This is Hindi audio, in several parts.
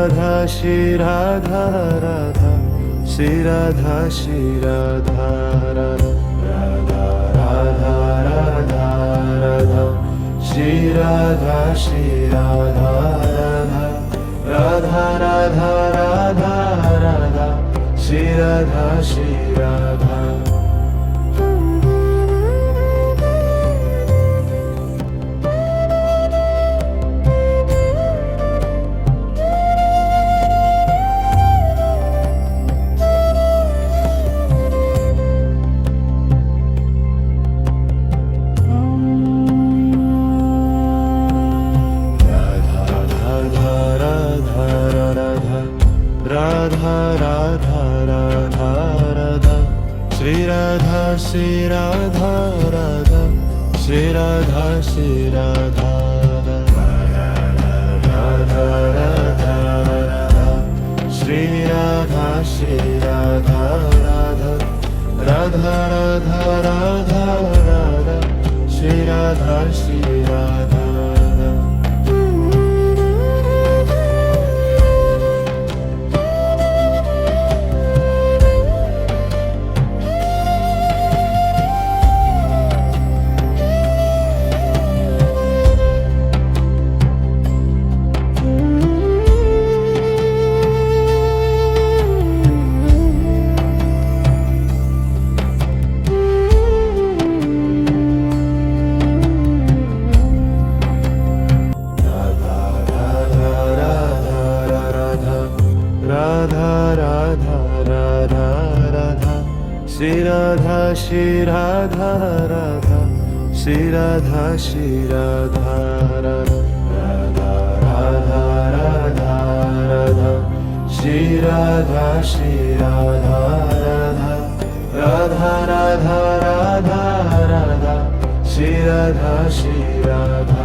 राधा श्री राधा राधा श्री राधा श्री राधा राधा राधा राधा राधा श्री राधा श्री राधा राधा राधा राधा राधा श्री राधा श्री राधा राधा राधा राधा राधा श्री राधा श्री राधा राधा श्री राधा श्री राधा राधा राधा राधा श्री राधा श्री राधा राधा राधा राधा राधा राधा श्री राधा श्री राधा राधा राधा राधा राधा श्री राधा श्री राधा राधा श्री राधा श्री राधा राधा राधा राधा राधा श्री राधा श्री राधा राधा राधा राधा राधा श्री राधा श्री राधा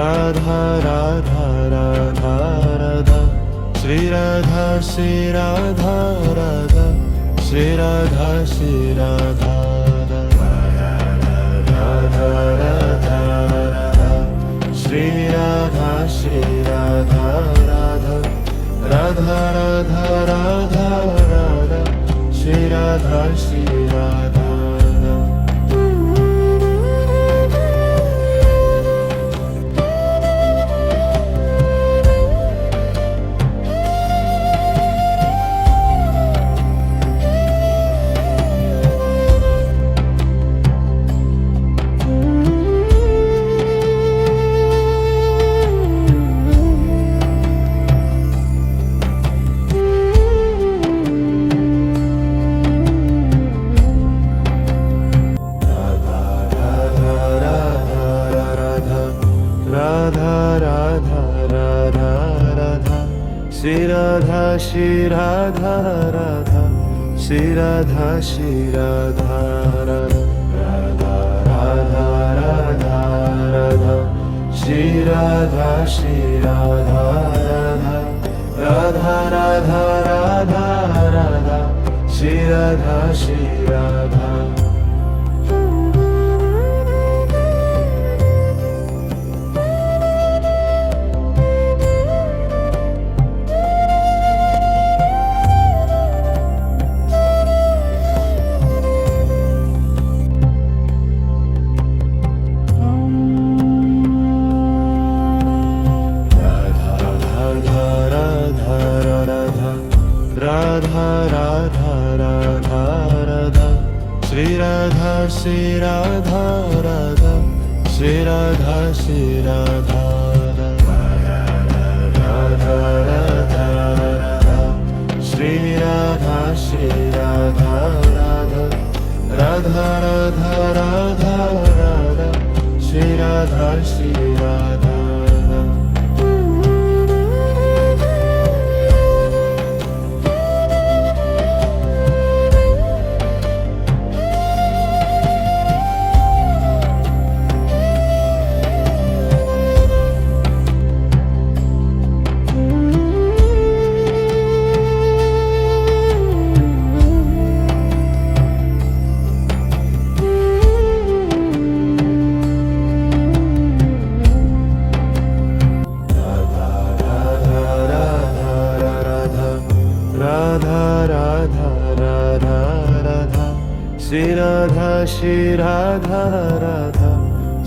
राधा राधा राधा राधा श्री राधा श्री राधा राधा श्री राधा श्री राधा राधा राधा राधा श्री राधा श्री राधा राधा राधा राधा राधा राधा श्री राधा श्री राधा राधा राधा राधा राधा श्री राधा श्री राधा राधा श्री राधा श्री राधा राधा राधा राधा राधा श्री राधा श्री राधा राधा राधा राधा राधा श्री राधा श्री राधा राधा राधा राधा राधा श्री राधा श्री राधा राधा श्री राधा श्री राधा राधा राधा राधा श्री राधा श्री राधा राधा राधा राधा राधा राधा श्री राधा श्री राधा राधा श्री राधा राधा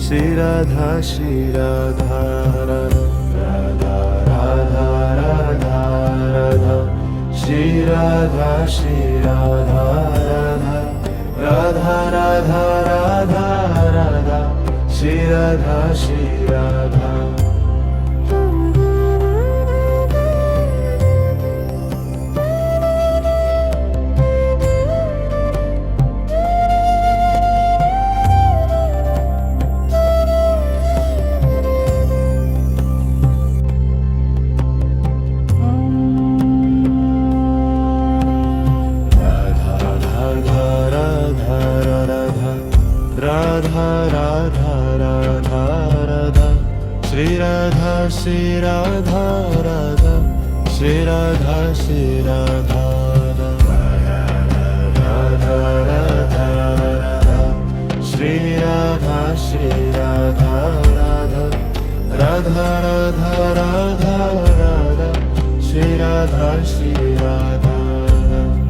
श्री राधा श्री राधा राधा राधा राधा राधा श्री राधा श्री राधा राधा राधा राधा राधा श्री राधा श्री राधा राधा राधा राधा राधा श्री राधा श्री राधा राधा श्री राधा श्री राधा राधा राधा राधा श्री राधा श्री राधा राधा राधा राधा राधा राधा श्री राधा श्री राधा राधा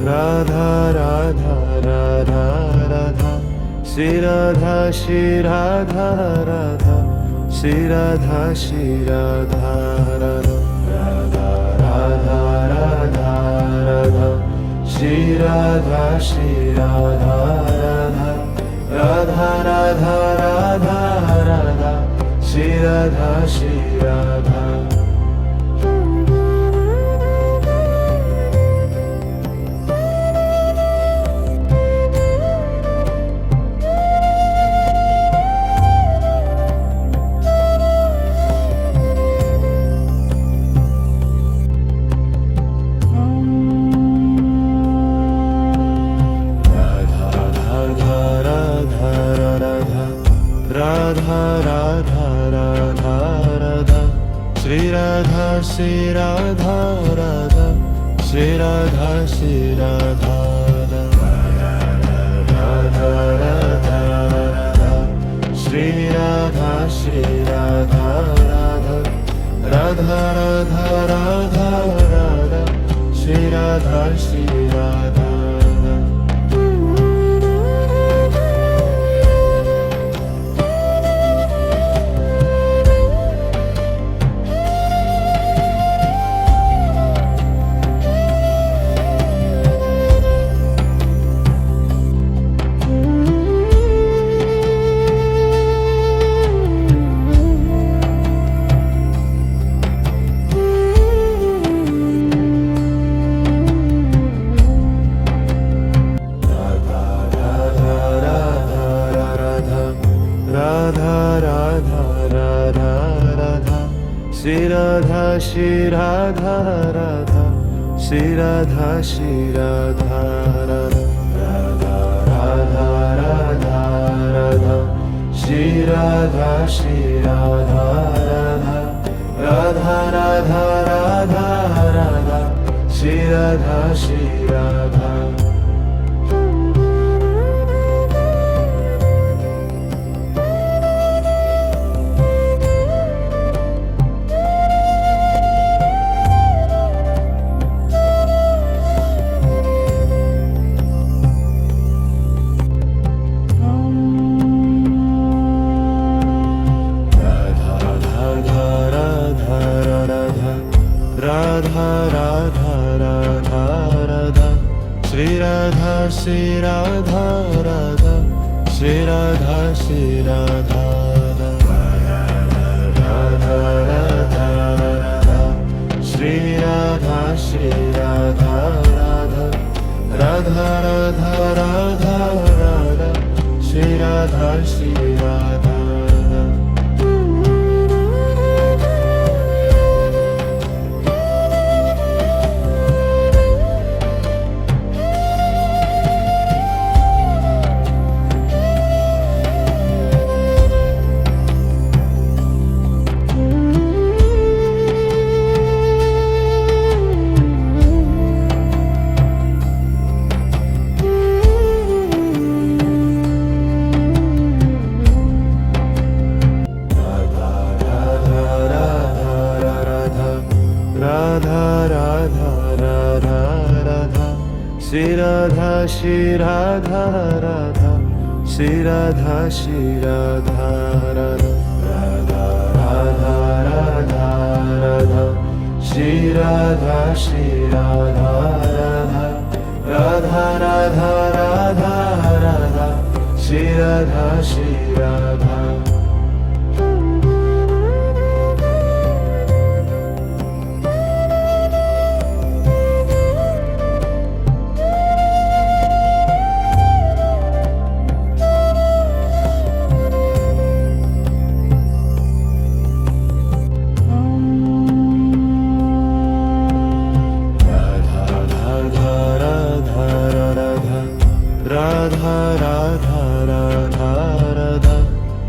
राधा राधा राधा श्री राधा श्री राधा राधा श्री राधा श्री राधा राधा राधा राधा राधा श्री राधा श्री राधा राधा राधा राधा राधा श्री राधा श्री राधा राधा राधा राधा राधा श्री राधा श्री राधा राधा श्री राधा श्री राधा राधा राधा राधा श्री राधा श्री राधा राधा राधा राधा राधा राधा श्री राधा श्री राधा राधा राधा राधा राधा श्री राधा श्री राधा राधा श्री राधा श्री राधा राधा राधा राधा राधा श्री राधा श्री राधा राधा राधा राधा राधा श्री राधा श्री राधा राधा राधा राधा राधा श्री राधा श्री राधा राधा श्री राधा श्री राधा राधा राधा राधा श्री राधा श्री राधा राधा राधा राधा राधा राधा श्री राधा श्री राधा श्री राधा राधा श्री राधा श्री राधा राधा राधा राधा राधा श्री राधा श्री राधा राधा राधा राधा राधा राधा श्री राधा श्री राधा राधा राधा राधा राधा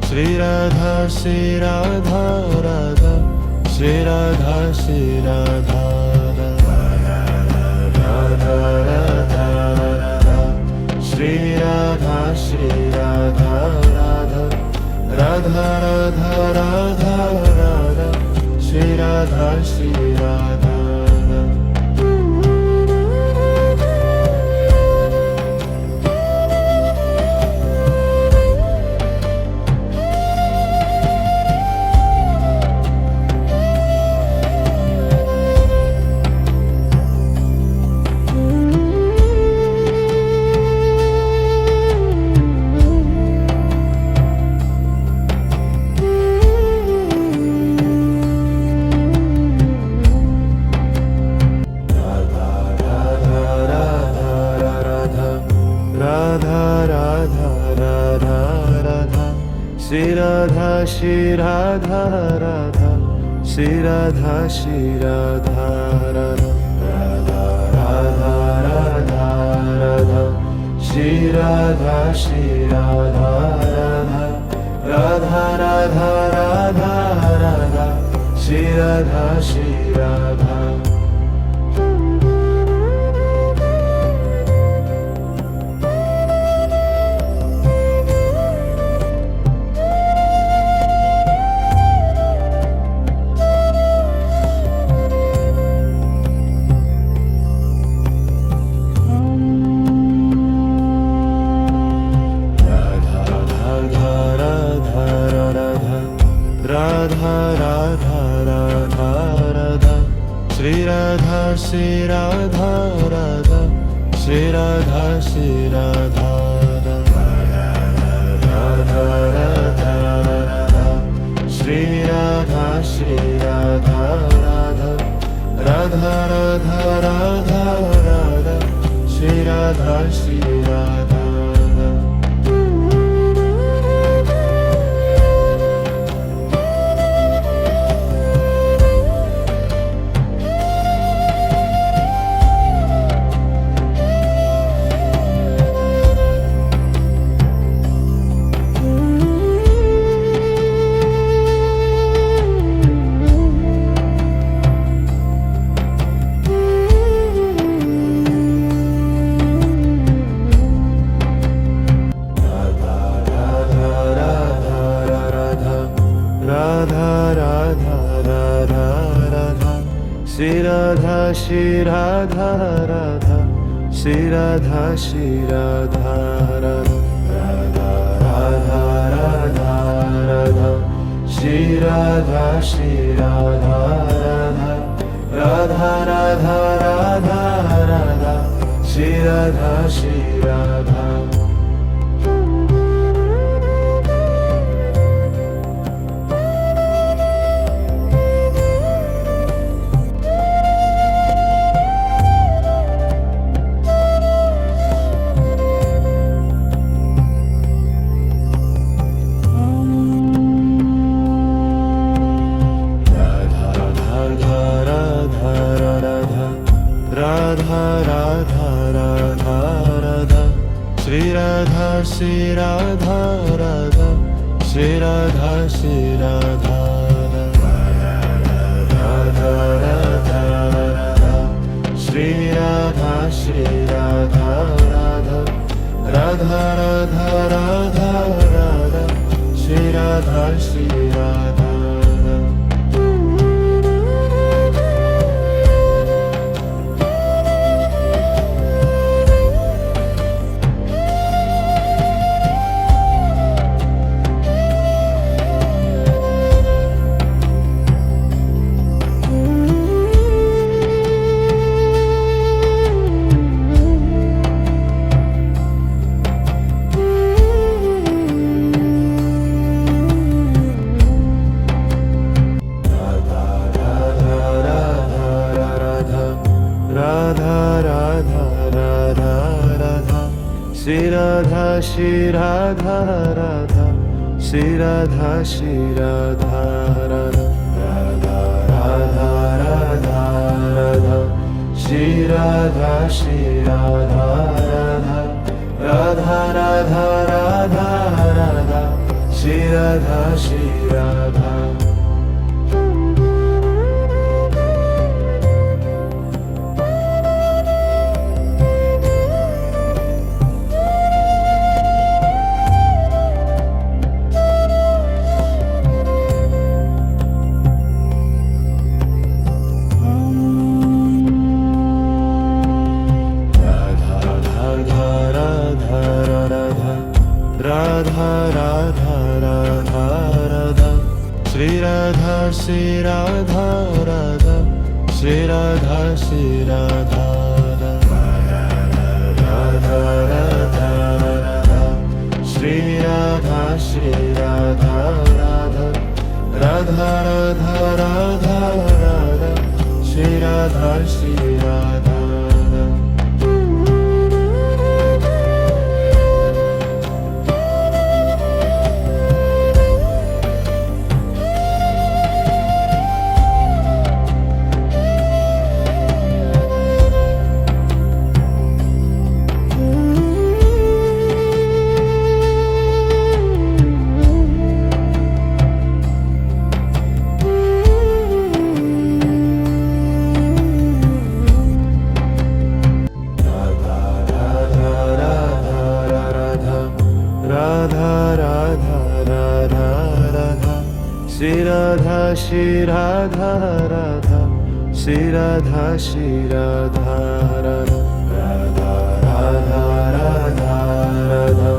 श्री राधा श्री राधा राधा श्री राधा श्री राधा राधा राधा राधा श्री राधा श्री राधा राधा राधा राधा राधा राधा श्री राधा श्री राधा श्री राधा श्री राधा राधा श्री राधा श्री राधा राधा राधा राधा राधा श्री राधा श्री राधा राधा राधा राधा राधा राधा श्री राधा श्री राधा राधा राधा राधा राधा श्री राधा श्री राधा राधा श्री राधा श्री राधा राधा राधा राधा श्री राधा श्री राधा राधा राधा राधा राधा राधा श्री राधा श्री राधा श्री राधा श्री राधा राधा श्री राधा श्री राधा राधा राधा राधा राधा श्री राधा श्री राधा राधा राधा राधा राधा राधा श्री राधा श्री राधा राधा राधा राधा राधा श्री राधा श्री राधा राधा श्री राधा श्री राधा राधा राधा राधा श्री राधा श्री राधा राधा राधा राधा राधा राधा श्री राधा श्री राधा श्री राधा राधा श्री राधा श्री राधा राधा राधा राधा राधा श्री राधा श्री राधा राधा राधा राधा राधा राधा श्री राधा श्री राधा राधा राधा राधा राधा श्री राधा श्री राधा राधा श्री राधा श्री राधा राधा राधा राधा श्री राधा श्री राधा राधा राधा राधा राधा राधा श्री राधा श्री राधा राधा राधा राधा राधा श्री राधा श्री राधा राधा श्री राधा श्री राधा राधा राधा राधा राधा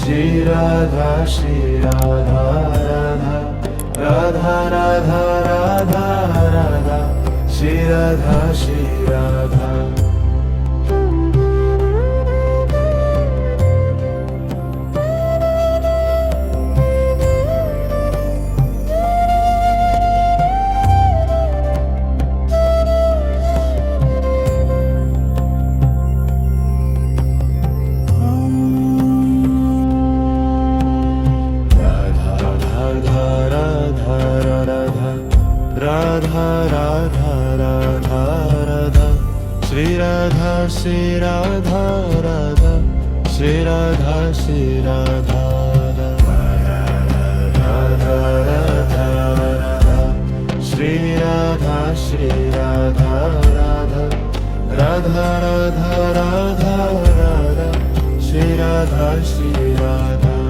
श्री राधा श्री राधा राधा राधा राधा राधा श्री राधा श्री राधा राधा राधा राधा राधा श्री राधा श्री राधा राधा श्री राधा श्री राधा राधा राधा राधा श्री राधा श्री राधा राधा राधा राधा राधा राधा श्री राधा श्री राधा